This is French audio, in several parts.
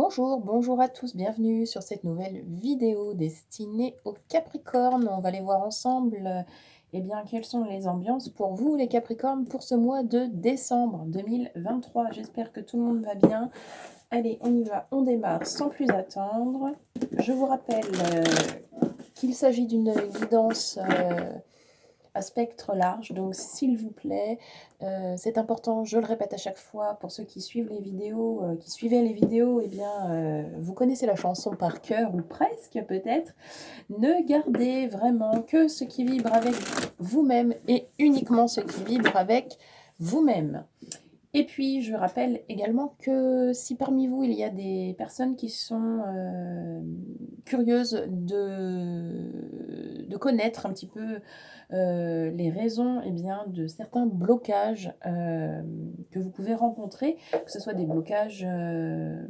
Bonjour, bonjour à tous, bienvenue sur cette nouvelle vidéo destinée aux Capricornes. On va aller voir ensemble, eh bien, quelles sont les ambiances pour vous, les Capricornes, pour ce mois de décembre 2023. J'espère que tout le monde va bien. Allez, on y va, on démarre sans plus attendre. Je vous rappelle qu'il s'agit d'une guidance à spectre large, donc s'il vous plaît, c'est important, je le répète à chaque fois, pour ceux qui suivent les vidéos, qui suivaient les vidéos, eh bien, vous connaissez la chanson par cœur, ou presque peut-être. Ne gardez vraiment que ce qui vibre avec vous-même, et uniquement ce qui vibre avec vous-même. Et puis, je rappelle également que si parmi vous, il y a des personnes qui sont curieuses de connaître un petit peu les raisons, eh bien, de certains blocages que vous pouvez rencontrer, que ce soit des blocages de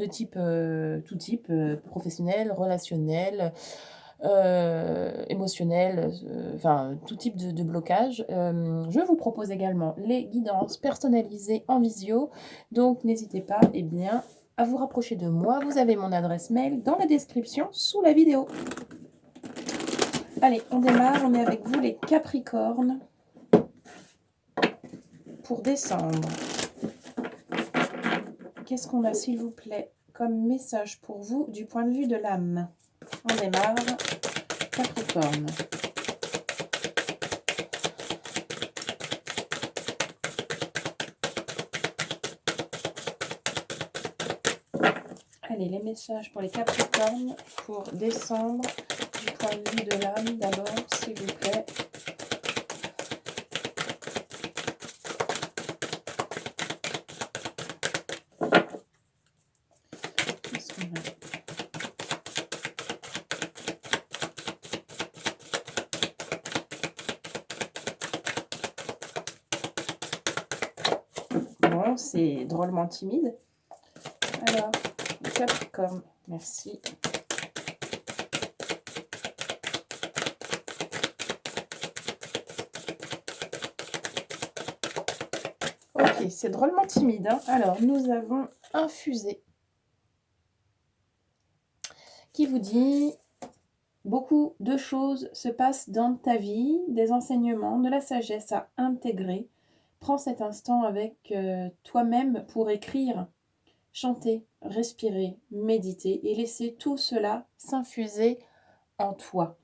type, tout type, professionnel, relationnel, émotionnel, enfin tout type de blocage. Je vous propose également les guidances personnalisées en visio, donc n'hésitez pas, eh bien, à vous rapprocher de moi. Vous avez mon adresse mail dans la description sous la vidéo. Allez, on démarre, on est avec vous les Capricornes pour décembre. Qu'est-ce qu'on a, s'il vous plaît, comme message pour vous du point de vue de l'âme? On démarre, Capricorne. Allez, les messages pour les Capricornes pour décembre, du point de vue de l'âme d'abord, s'il vous plaît. Qu'est-ce qu'on a? Bon, c'est drôlement timide. Alors, Capricorne, merci. Ok, c'est drôlement timide, hein. Alors, nous avons un fusée qui vous dit: beaucoup de choses se passent dans ta vie, des enseignements, de la sagesse à intégrer. Prends cet instant avec toi-même pour écrire, chanter, respirer, méditer et laisser tout cela s'infuser en toi.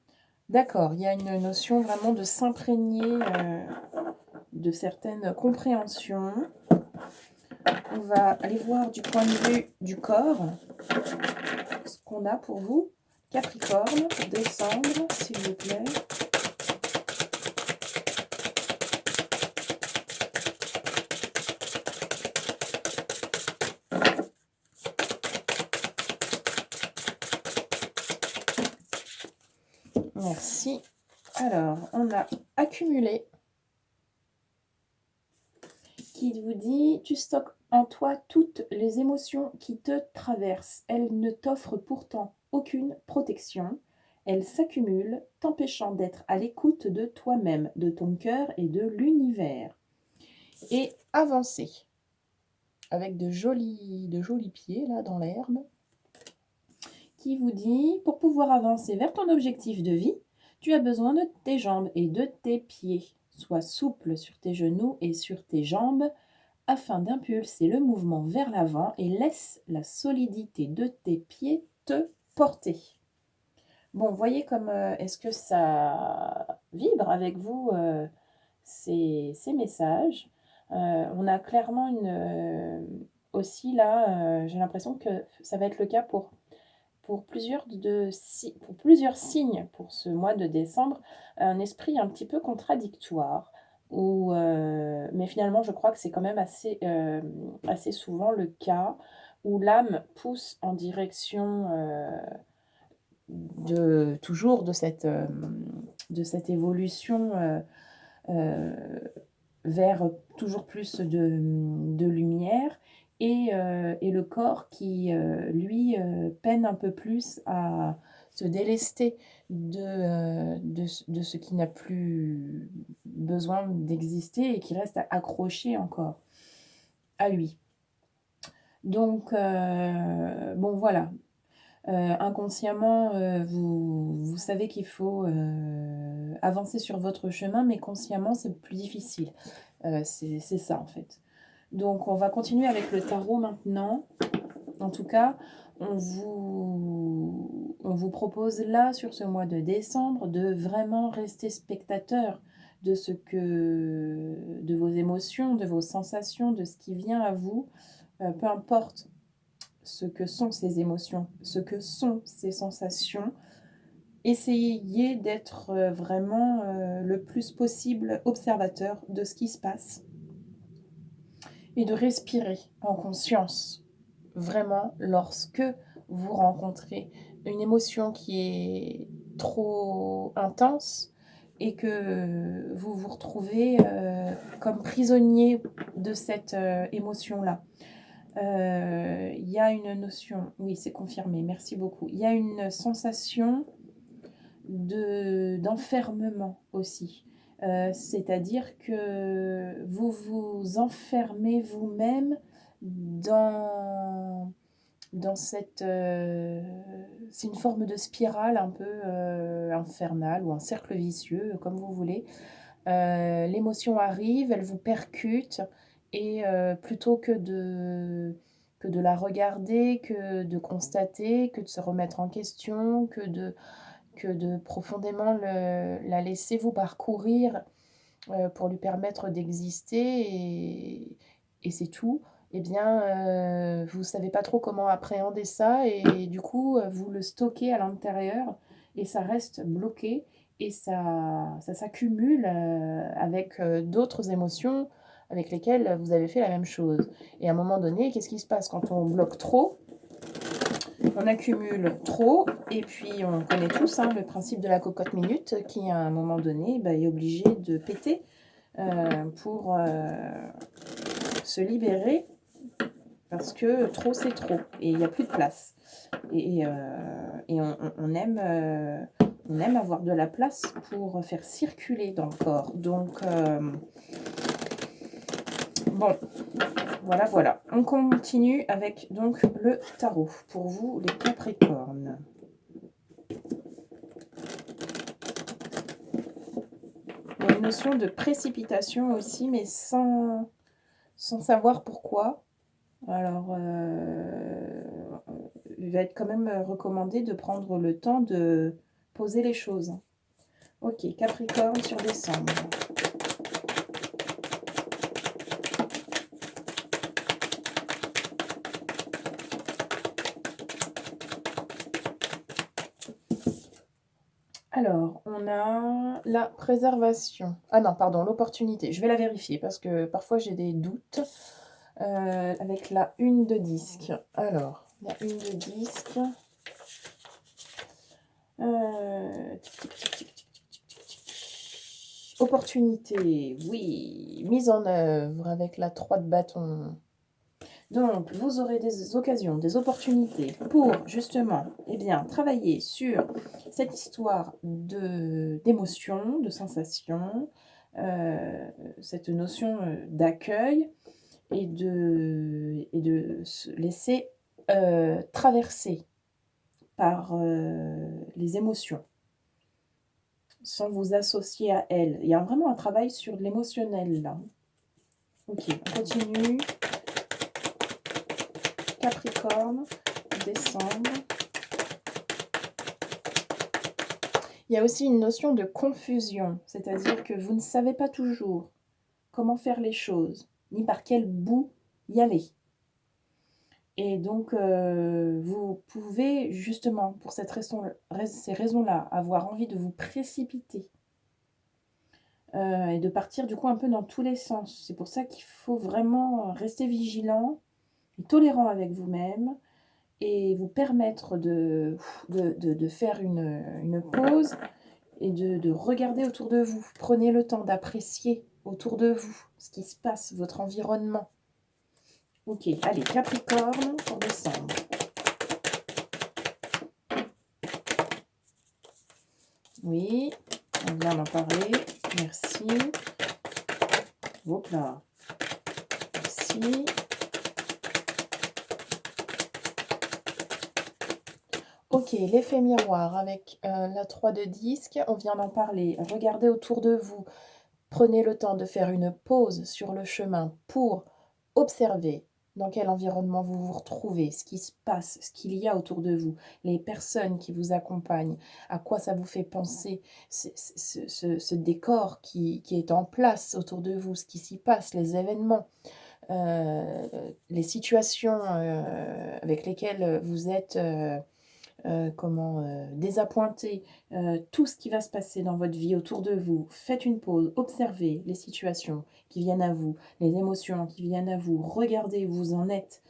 D'accord, il y a une notion vraiment de s'imprégner de certaines compréhensions. On va aller voir du point de vue du corps ce qu'on a pour vous. Capricorne, pour décembre, s'il vous plaît. Merci. Alors, on a accumulé qui vous dit: tu stockes en toi toutes les émotions qui te traversent. Elles ne t'offrent pourtant aucune protection. Elles s'accumulent, t'empêchant d'être à l'écoute de toi-même, de ton cœur et de l'univers. Et avancer avec de jolis pieds là dans l'herbe, qui vous dit: pour pouvoir avancer vers ton objectif de vie, tu as besoin de tes jambes et de tes pieds. Sois souple sur tes genoux et sur tes jambes afin d'impulser le mouvement vers l'avant et laisse la solidité de tes pieds te porter. Bon, voyez comme est-ce que ça vibre avec vous ces messages. On a clairement aussi là, j'ai l'impression que ça va être le cas pour plusieurs signes pour ce mois de décembre, un esprit un petit peu contradictoire. Mais finalement, je crois que c'est quand même assez souvent le cas où l'âme pousse en direction toujours de cette évolution euh, vers toujours plus de lumière et le corps qui, lui, peine un peu plus à se délester de ce qui n'a plus besoin d'exister et qui reste accroché encore à lui. Donc, bon voilà, inconsciemment, vous savez qu'il faut, avancer sur votre chemin, mais consciemment, c'est plus difficile. C'est ça, en fait. Donc on va continuer avec le tarot maintenant. En tout cas, on vous propose là, sur ce mois de décembre, de vraiment rester spectateur de de vos émotions, de vos sensations, de ce qui vient à vous, peu importe ce que sont ces émotions, ce que sont ces sensations. Essayez d'être vraiment le plus possible observateur de ce qui se passe et de respirer en conscience. Vraiment, lorsque vous rencontrez une émotion qui est trop intense et que vous vous retrouvez comme prisonnier de cette émotion-là. Il y a une notion, oui, c'est confirmé, merci beaucoup. Il y a une sensation d'enfermement aussi. C'est-à-dire que vous vous enfermez vous-même dans cette... c'est une forme de spirale un peu infernale ou un cercle vicieux, comme vous voulez. L'émotion arrive, elle vous percute et plutôt que de la regarder, que de constater, que de se remettre en question, que de profondément la laisser vous parcourir pour lui permettre d'exister et c'est tout, eh bien, vous ne savez pas trop comment appréhender ça et du coup, vous le stockez à l'intérieur et ça reste bloqué et ça s'accumule avec d'autres émotions avec lesquelles vous avez fait la même chose. Et à un moment donné, qu'est-ce qui se passe quand on bloque trop? On accumule trop et puis on connaît tous le principe de la cocotte minute qui à un moment donné est obligé de péter pour se libérer parce que trop c'est trop et il n'y a plus de place. Et on aime avoir de la place pour faire circuler dans le corps. Donc, bon, voilà. On continue avec donc le tarot pour vous, les Capricornes. Il y a une notion de précipitation aussi, mais sans savoir pourquoi. Alors, il va être quand même recommandé de prendre le temps de poser les choses. Ok, Capricorne sur décembre. Alors, on a la préservation. Ah non, pardon, l'opportunité. Je vais la vérifier parce que parfois j'ai des doutes avec la une de disque. Alors, la une de disque. Opportunité, oui. Mise en œuvre avec la 3 de bâton. Donc, vous aurez des occasions, des opportunités pour justement travailler sur cette histoire d'émotion, de sensation, cette notion d'accueil et de se laisser traverser par les émotions sans vous associer à elles. Il y a vraiment un travail sur l'émotionnel là. Ok, on continue. Capricorne, décembre. Il y a aussi une notion de confusion, c'est-à-dire que vous ne savez pas toujours comment faire les choses, ni par quel bout y aller. Et donc, vous pouvez justement, pour ces raisons-là, avoir envie de vous précipiter et de partir du coup un peu dans tous les sens. C'est pour ça qu'il faut vraiment rester vigilant et tolérant avec vous-même et vous permettre de faire une pause et de regarder autour de vous. Prenez le temps d'apprécier autour de vous ce qui se passe, votre environnement. Ok, allez, Capricorne pour décembre. Oui, on vient d'en parler. Merci. Hop là. Merci. Ok, l'effet miroir avec la 3 de disque, on vient d'en parler. Regardez autour de vous. Prenez le temps de faire une pause sur le chemin pour observer dans quel environnement vous vous retrouvez, ce qui se passe, ce qu'il y a autour de vous, les personnes qui vous accompagnent, à quoi ça vous fait penser, ce décor qui est en place autour de vous, ce qui s'y passe, les événements, les situations avec lesquelles vous êtes désappointé, tout ce qui va se passer dans votre vie autour de vous. Faites une pause, observez les situations qui viennent à vous, les émotions qui viennent à vous, regardez où vous en êtes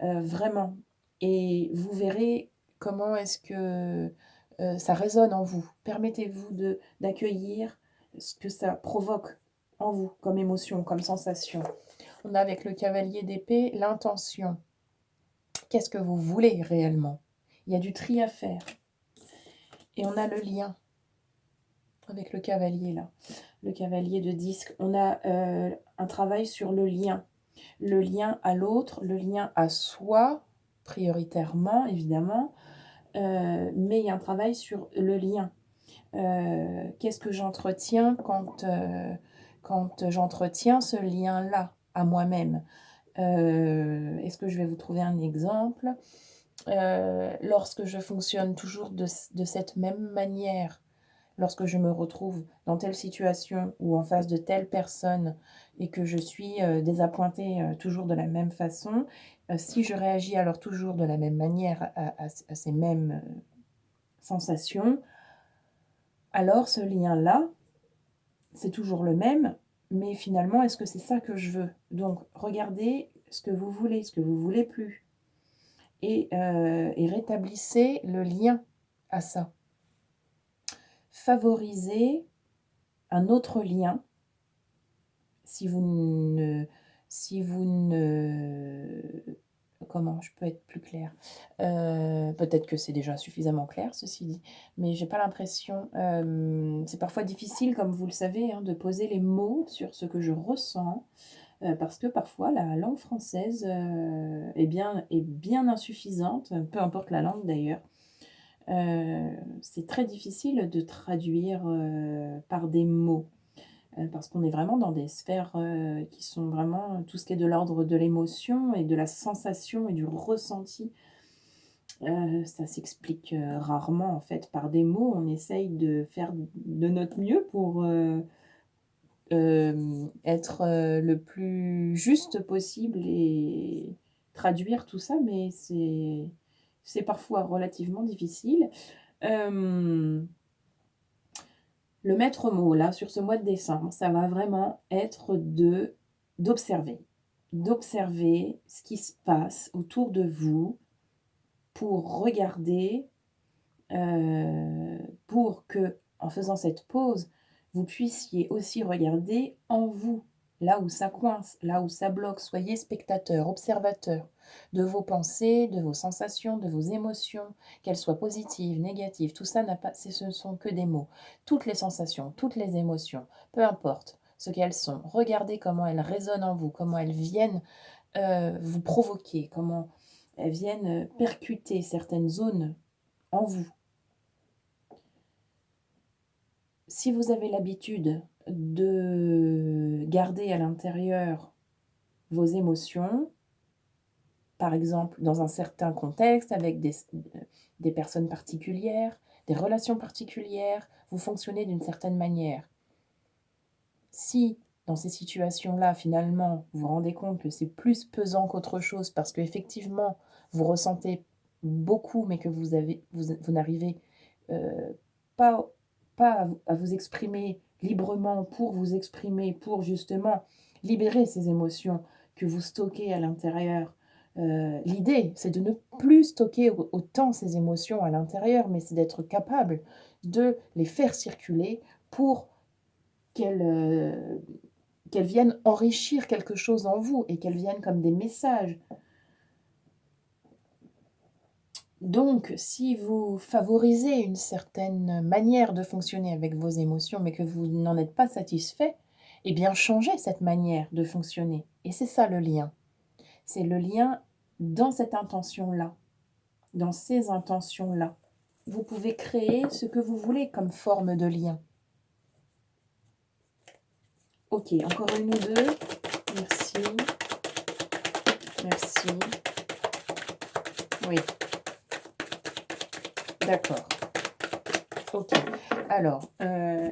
vraiment et vous verrez comment est-ce que ça résonne en vous. Permettez-vous d'accueillir ce que ça provoque en vous comme émotion, comme sensation. On a avec le cavalier d'épée l'intention. Qu'est-ce que vous voulez réellement? Il y a du tri à faire. Et on a le lien avec le cavalier là, le cavalier de disque. On a un travail sur le lien à l'autre, le lien à soi, prioritairement évidemment, mais il y a un travail sur le lien. Qu'est-ce que j'entretiens quand j'entretiens ce lien-là à moi-même? Est-ce que je vais vous trouver un exemple? Lorsque je fonctionne toujours de cette même manière, lorsque je me retrouve dans telle situation ou en face de telle personne et que je suis désappointée toujours de la même façon, si je réagis alors toujours de la même manière à ces mêmes sensations, alors ce lien-là, c'est toujours le même, mais finalement, est-ce que c'est ça que je veux? Donc, regardez ce que vous voulez plus. Et rétablissez le lien à ça. Favorisez un autre lien si vous ne comment je peux être plus claire? Peut-être que c'est déjà suffisamment clair, ceci dit, mais j'ai pas l'impression, c'est parfois difficile, comme vous le savez, hein, de poser les mots sur ce que je ressens, parce que parfois la langue française, est bien insuffisante, peu importe la langue d'ailleurs. C'est très difficile de traduire, par des mots, parce qu'on est vraiment dans des sphères, qui sont vraiment tout ce qui est de l'ordre de l'émotion et de la sensation et du ressenti. Ça s'explique, rarement en fait par des mots. On essaye de faire de notre mieux pour, être, le plus juste possible et traduire tout ça, mais c'est parfois relativement difficile. Le maître mot là, sur ce mois de décembre, ça va vraiment être d'observer. D'observer ce qui se passe autour de vous pour regarder, pour que, en faisant cette pause, vous puissiez aussi regarder en vous, là où ça coince, là où ça bloque. Soyez spectateur, observateur de vos pensées, de vos sensations, de vos émotions, qu'elles soient positives, négatives. Tout ça ce ne sont que des mots. Toutes les sensations, toutes les émotions, peu importe ce qu'elles sont, regardez comment elles résonnent en vous, comment elles viennent vous provoquer, comment elles viennent percuter certaines zones en vous. Si vous avez l'habitude de garder à l'intérieur vos émotions, par exemple dans un certain contexte, avec des personnes particulières, des relations particulières, vous fonctionnez d'une certaine manière. Si dans ces situations-là, finalement, vous vous rendez compte que c'est plus pesant qu'autre chose parce qu'effectivement, vous ressentez beaucoup, mais que vous n'arrivez pas, à vous exprimer librement pour vous exprimer, pour justement libérer ces émotions que vous stockez à l'intérieur. L'idée, c'est de ne plus stocker autant ces émotions à l'intérieur, mais c'est d'être capable de les faire circuler pour qu'elles viennent enrichir quelque chose en vous et qu'elles viennent comme des messages. Donc, si vous favorisez une certaine manière de fonctionner avec vos émotions, mais que vous n'en êtes pas satisfait, eh bien, changez cette manière de fonctionner. Et c'est ça le lien. C'est le lien dans cette intention-là, dans ces intentions-là. vous pouvez créer ce que vous voulez comme forme de lien. Ok, encore une ou deux. Merci. Merci. Oui. D'accord. Ok. Alors,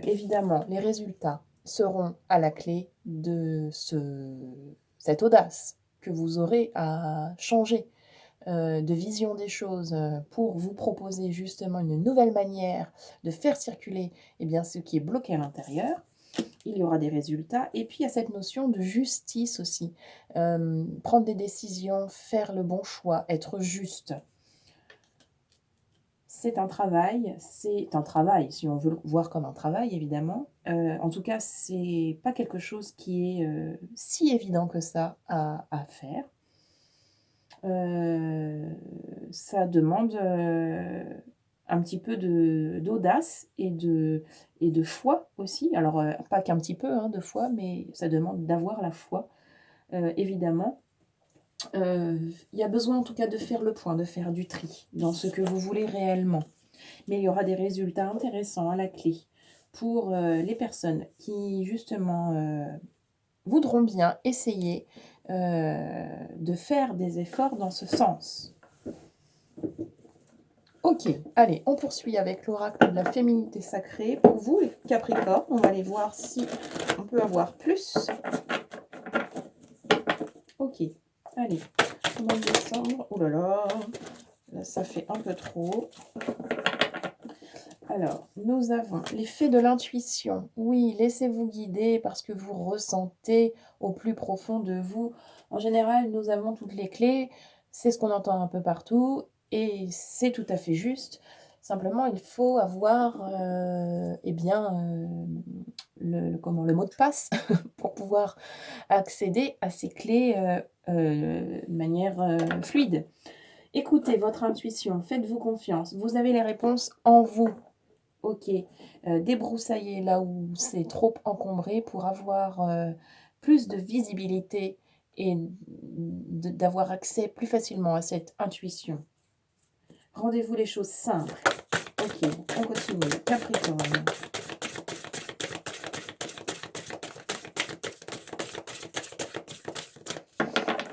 évidemment, les résultats seront à la clé de cette audace que vous aurez à changer de vision des choses pour vous proposer justement une nouvelle manière de faire circuler ce qui est bloqué à l'intérieur. Il y aura des résultats. Et puis, il y a cette notion de justice aussi. Prendre des décisions, faire le bon choix, être juste. C'est un travail, si on veut le voir comme un travail, évidemment. En tout cas, c'est pas quelque chose qui est si évident que ça à faire. Ça demande un petit peu d'audace et de foi aussi. Alors, pas qu'un petit peu de foi, mais ça demande d'avoir la foi, évidemment. Il y a besoin en tout cas de faire le point, de faire du tri dans ce que vous voulez réellement. Mais il y aura des résultats intéressants à la clé pour les personnes qui justement voudront bien essayer de faire des efforts dans ce sens. Ok, allez, on poursuit avec l'oracle de la féminité sacrée. Pour vous, les Capricornes, on va aller voir si on peut avoir plus. Ok, allez, au mois de décembre. Oh là là, là ça fait un peu trop. Alors, nous avons l'effet de l'intuition. Oui, laissez-vous guider parce que vous ressentez au plus profond de vous. En général, nous avons toutes les clés. C'est ce qu'on entend un peu partout et c'est tout à fait juste. Simplement, il faut avoir le mot de passe pour pouvoir accéder à ces clés de manière fluide. Écoutez votre intuition, faites-vous confiance. Vous avez les réponses en vous. Ok, débroussailler là où c'est trop encombré pour avoir plus de visibilité et d'avoir accès plus facilement à cette intuition. Rendez-vous les choses simples. Ok, on continue. Capricorne.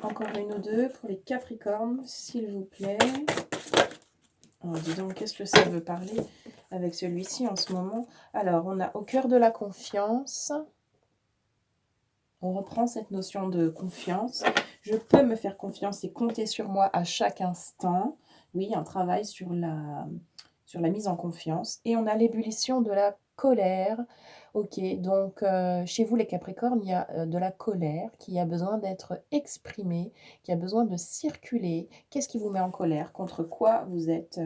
Encore une ou deux pour les Capricornes, s'il vous plaît. Oh, dis donc, qu'est-ce que ça veut parler avec celui-ci en ce moment? Alors, on a au cœur de la confiance. On reprend cette notion de confiance. Je peux me faire confiance et compter sur moi à chaque instant. Oui, un travail sur la mise en confiance. Et on a l'ébullition de la colère. Ok, donc chez vous les Capricornes, il y a de la colère qui a besoin d'être exprimée, qui a besoin de circuler. Qu'est-ce qui vous met en colère? Contre quoi vous êtes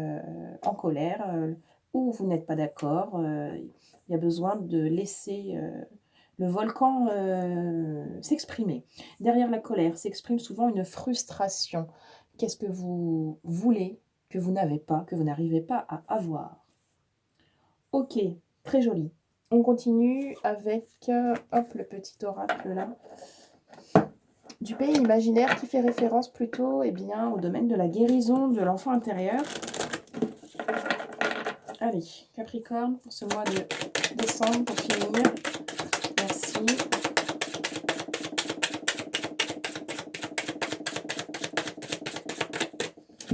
en colère ou vous n'êtes pas d'accord? Il y a besoin de laisser le volcan s'exprimer. Derrière la colère s'exprime souvent une frustration. Qu'est-ce que vous voulez que vous n'avez pas, que vous n'arrivez pas à avoir? Ok, très joli. On continue avec le petit oracle là. Du pays imaginaire qui fait référence plutôt au domaine de la guérison de l'enfant intérieur. Allez, Capricorne, pour ce mois de décembre, pour finir. Merci.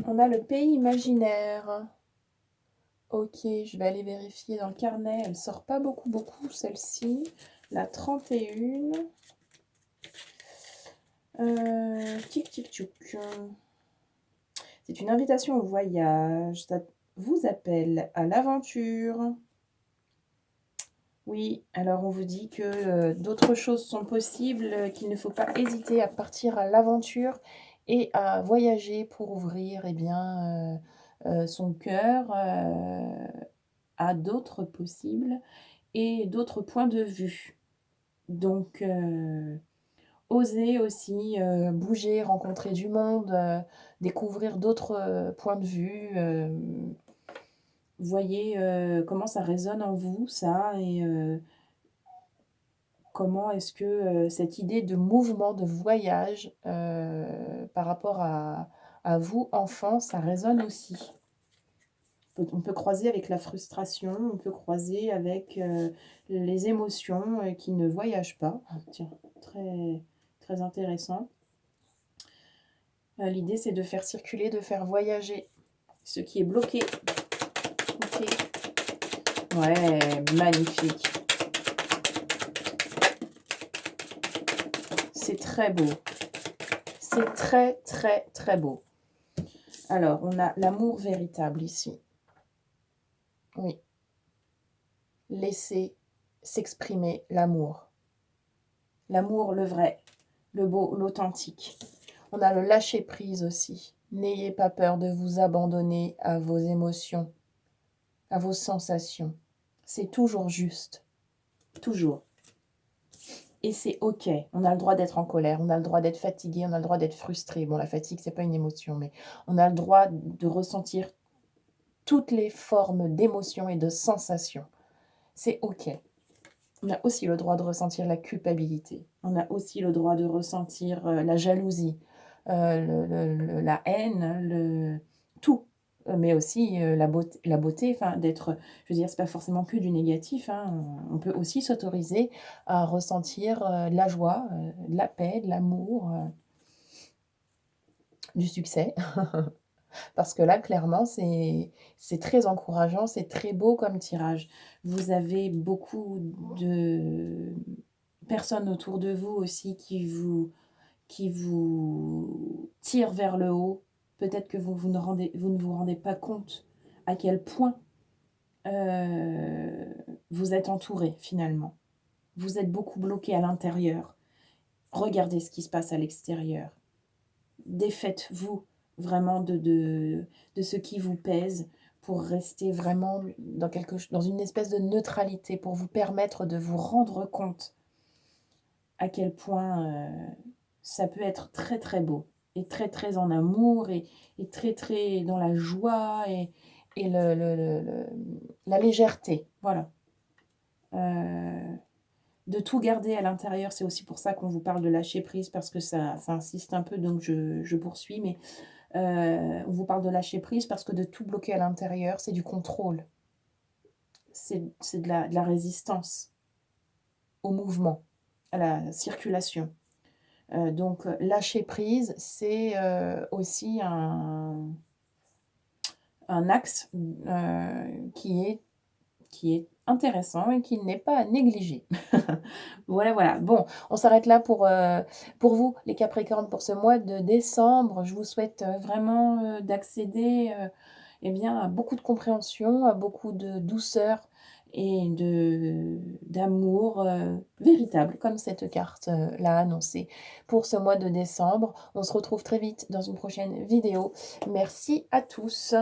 On a le pays imaginaire. Ok, je vais aller vérifier dans le carnet. Elle sort pas beaucoup, celle-ci. La 31. Tic, tic, tchouk. C'est une invitation au voyage. Ça vous appelle à l'aventure. Oui, alors on vous dit que d'autres choses sont possibles, qu'il ne faut pas hésiter à partir à l'aventure et à voyager pour ouvrir son cœur à d'autres possibles et d'autres points de vue. Donc, oser aussi bouger, rencontrer du monde, découvrir d'autres points de vue. Voyez comment ça résonne en vous, ça, et comment est-ce que cette idée de mouvement, de voyage, par rapport à vous, enfants, ça résonne aussi. On peut croiser avec la frustration, on peut croiser avec, les émotions, qui ne voyagent pas. Ah tiens, très très intéressant. L'idée, c'est de faire circuler, de faire voyager ce qui est bloqué. OK. Ouais, magnifique. C'est très beau. C'est très, très, très beau. Alors, on a l'amour véritable ici. Oui. Laissez s'exprimer l'amour. L'amour, le vrai, le beau, l'authentique. On a le lâcher-prise aussi. N'ayez pas peur de vous abandonner à vos émotions, à vos sensations. C'est toujours juste. Toujours. Et c'est OK. On a le droit d'être en colère, on a le droit d'être fatigué, on a le droit d'être frustré. Bon, la fatigue, c'est pas une émotion, mais on a le droit de ressentir toutes les formes d'émotions et de sensations. C'est OK. On a aussi le droit de ressentir la culpabilité. On a aussi le droit de ressentir la jalousie, la haine, tout. Mais aussi la beauté, enfin d'être, je veux dire, c'est pas forcément que du négatif, hein. On peut aussi s'autoriser à ressentir de la joie, de la paix, de l'amour, du succès. Parce que là, clairement, c'est très encourageant, c'est très beau comme tirage. Vous avez beaucoup de personnes autour de vous aussi qui vous tirent vers le haut. Peut-être que vous ne vous rendez pas compte à quel point vous êtes entouré finalement. Vous êtes beaucoup bloqué à l'intérieur. Regardez ce qui se passe à l'extérieur. Défaites-vous vraiment de ce qui vous pèse pour rester vraiment dans une espèce de neutralité, pour vous permettre de vous rendre compte à quel point ça peut être très très beau et très très en amour et très très dans la joie et la légèreté. Voilà. De tout garder à l'intérieur, c'est aussi pour ça qu'on vous parle de lâcher prise, parce que ça insiste un peu, donc je poursuis, mais on vous parle de lâcher prise parce que de tout bloquer à l'intérieur, c'est du contrôle. C'est de la résistance au mouvement, à la circulation. Donc lâcher prise, c'est aussi un axe qui est intéressant et qui n'est pas à négliger. Voilà, voilà. Bon, on s'arrête là pour vous, les Capricornes, pour ce mois de décembre. Je vous souhaite vraiment d'accéder eh bien, à beaucoup de compréhension, à beaucoup de douceur et d'amour véritable, comme cette carte l'a annoncé pour ce mois de décembre. On se retrouve très vite dans une prochaine vidéo. Merci à tous.